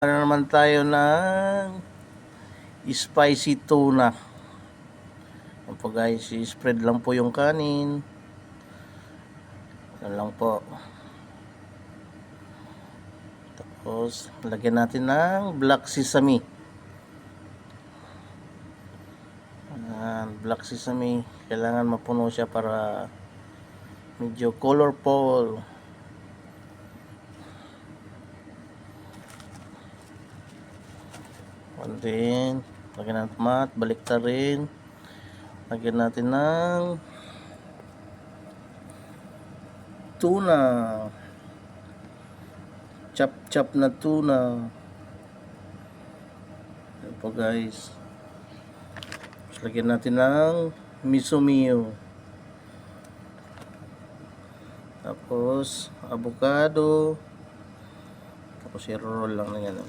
Ano naman tayo ng spicy tuna. Yan po guys, i-spread lang po yung kanin. Yan lang po. Tapos, lagyan natin ng black sesame. Black sesame. Kailangan mapuno siya para medyo colorful. And then, lagyan natin mat, baliktad rin. Lagyan natin ng tuna. Chop na tuna. Yan po guys. Tapos, lagyan natin ng miso mio. Tapos, avocado. Tapos, i-roll lang na yan.